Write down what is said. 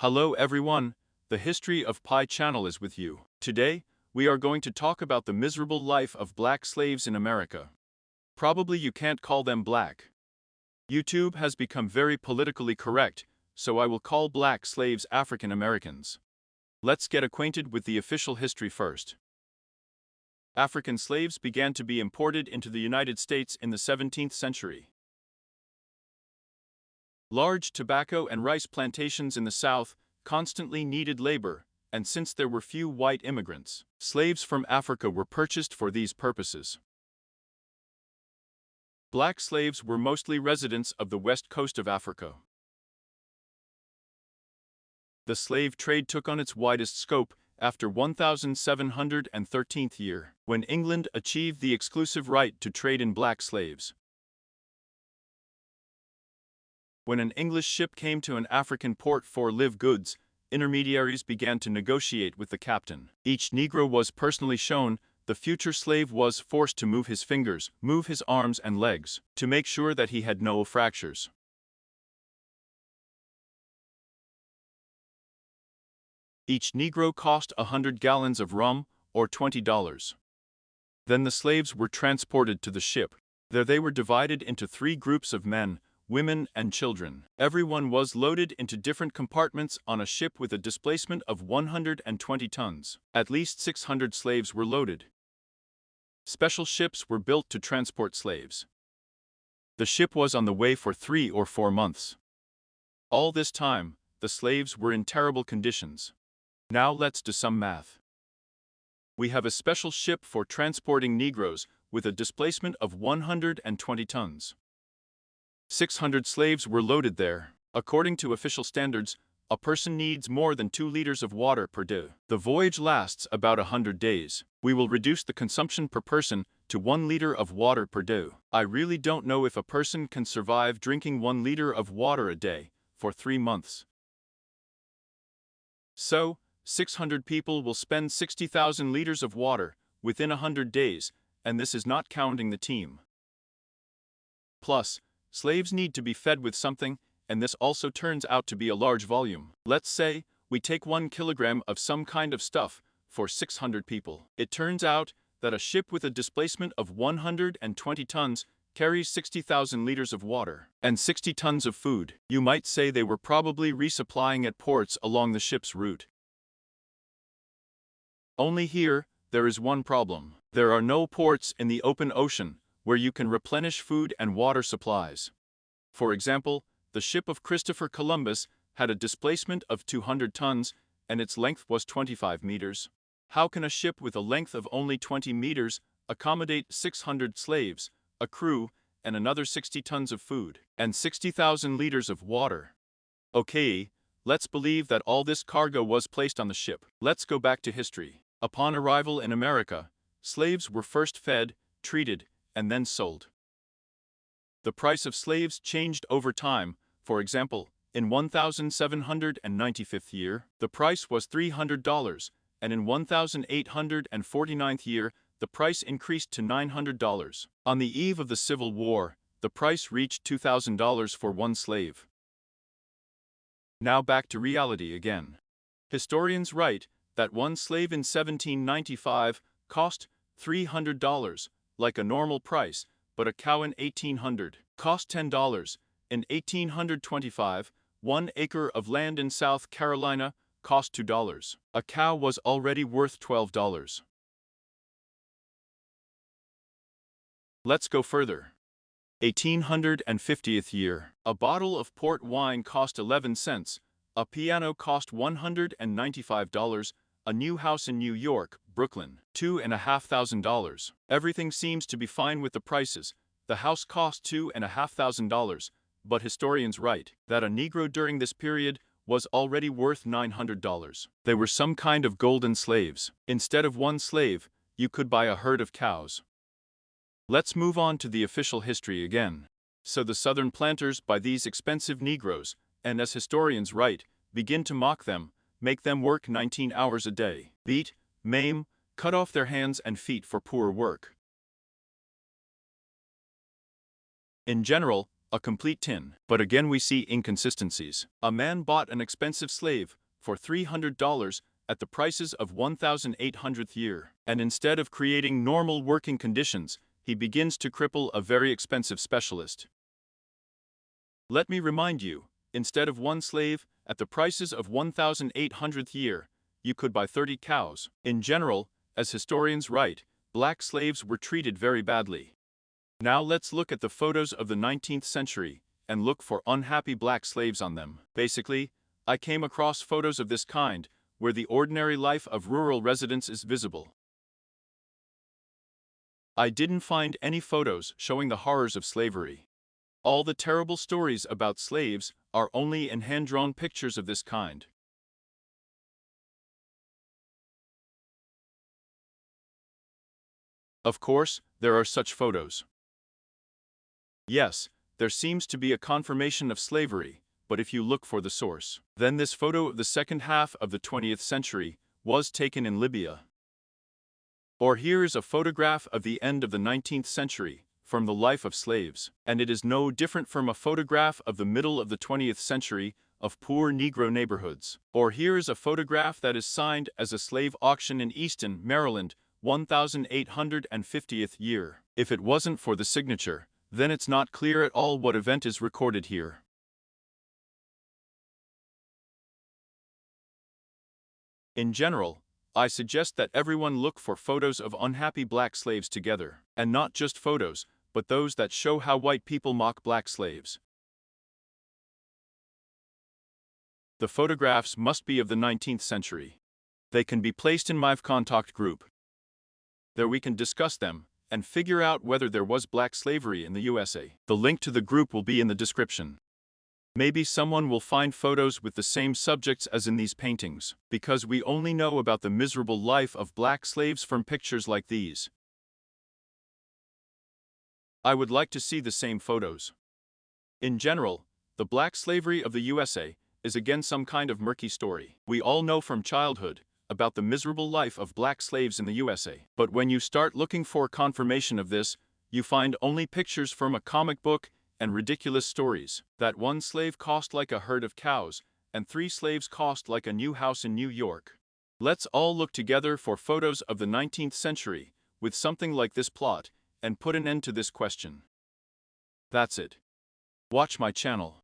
Hello everyone, the History of Pi channel is with you. Today, we are going to talk about the miserable life of black slaves in America. Probably you can't call them black. YouTube has become very politically correct, so I will call black slaves African Americans. Let's get acquainted with the official history first. African slaves began to be imported into the United States in the 17th century. Large tobacco and rice plantations in the South constantly needed labor, and since there were few white immigrants, slaves from Africa were purchased for these purposes. Black slaves were mostly residents of the west coast of Africa. The slave trade took on its widest scope after 1713th year, when England achieved the exclusive right to trade in black slaves. When an English ship came to an African port for live goods, intermediaries began to negotiate with the captain. Each Negro was personally shown. The future slave was forced to move his fingers, move his arms and legs, to make sure that he had no fractures. Each Negro cost 100 gallons of rum, or $20. Then the slaves were transported to the ship. There they were divided into 3 groups of men, women and children. Everyone was loaded into different compartments on a ship with a displacement of 120 tons. At least 600 slaves were loaded. Special ships were built to transport slaves. The ship was on the way for 3 or 4 months. All this time, the slaves were in terrible conditions. Now let's do some math. We have a special ship for transporting Negroes with a displacement of 120 tons. 600 slaves were loaded there. According to official standards, a person needs more than 2 liters of water per day. The voyage lasts about 100 days. We will reduce the consumption per person to 1 liter of water per day. I really don't know if a person can survive drinking 1 liter of water a day for 3 months. So, 600 people will spend 60,000 liters of water within 100 days, and this is not counting the team. Plus, slaves need to be fed with something, and this also turns out to be a large volume. Let's say we take 1 kilogram of some kind of stuff for 600 people. It turns out that a ship with a displacement of 120 tons carries 60,000 liters of water and 60 tons of food. You might say they were probably resupplying at ports along the ship's route. Only here, there is one problem. There are no ports in the open ocean where you can replenish food and water supplies. For example, the ship of Christopher Columbus had a displacement of 200 tons, and its length was 25 meters. How can a ship with a length of only 20 meters accommodate 600 slaves, a crew, and another 60 tons of food, and 60,000 liters of water? Okay, let's believe that all this cargo was placed on the ship. Let's go back to history. Upon arrival in America, slaves were first fed, treated, and then sold. The price of slaves changed over time. For example, in 1795th year, the price was $300, and in 1849th year, the price increased to $900. On the eve of the Civil War, the price reached $2,000 for 1 slave. Now back to reality again. Historians write that 1 slave in 1795 cost $300, like a normal price, but a cow in 1800 cost $10. In 1825, 1 acre of land in South Carolina cost $2. A cow was already worth $12. Let's go further. 1850th year. A bottle of port wine cost 11 cents, a piano cost $195, a new house in New York, Brooklyn, $2,500. Everything seems to be fine with the prices. The house cost $2,500, but historians write that a Negro during this period was already worth $900. They were some kind of golden slaves. Instead of 1 slave, you could buy a herd of cows. Let's move on to the official history again. So the Southern planters buy these expensive Negroes, and as historians write, begin to mock them, make them work 19 hours a day, beat, maim, cut off their hands and feet for poor work. In general, a complete tin. But again we see inconsistencies. A man bought an expensive slave for $300 at the prices of 1,800th year. And instead of creating normal working conditions, he begins to cripple a very expensive specialist. Let me remind you, instead of one slave, at the prices of 1,800th year, you could buy 30 cows. In general, as historians write, black slaves were treated very badly. Now let's look at the photos of the 19th century and look for unhappy black slaves on them. Basically, I came across photos of this kind, where the ordinary life of rural residents is visible. I didn't find any photos showing the horrors of slavery. All the terrible stories about slaves are only in hand-drawn pictures of this kind. Of course, there are such photos. Yes, there seems to be a confirmation of slavery, but if you look for the source, then this photo of the second half of the 20th century was taken in Libya. Or here is a photograph of the end of the 19th century, from the life of slaves, and it is no different from a photograph of the middle of the 20th century of poor Negro neighborhoods. Or here is a photograph that is signed as a slave auction in Easton, Maryland, 1850th year. If it wasn't for the signature, then it's not clear at all what event is recorded here. In general, I suggest that everyone look for photos of unhappy black slaves together, and not just photos, but those that show how white people mock black slaves. The photographs must be of the 19th century. They can be placed in my contact group. There we can discuss them and figure out whether there was black slavery in the USA. The link to the group will be in the description. Maybe someone will find photos with the same subjects as in these paintings, because we only know about the miserable life of black slaves from pictures like these. I would like to see the same photos. In general, the black slavery of the USA is again some kind of murky story. We all know from childhood about the miserable life of black slaves in the USA. But when you start looking for confirmation of this, you find only pictures from a comic book and ridiculous stories, that one slave cost like a herd of cows, and 3 slaves cost like a new house in New York. Let's all look together for photos of the 19th century, with something like this plot, and put an end to this question. That's it. Watch my channel.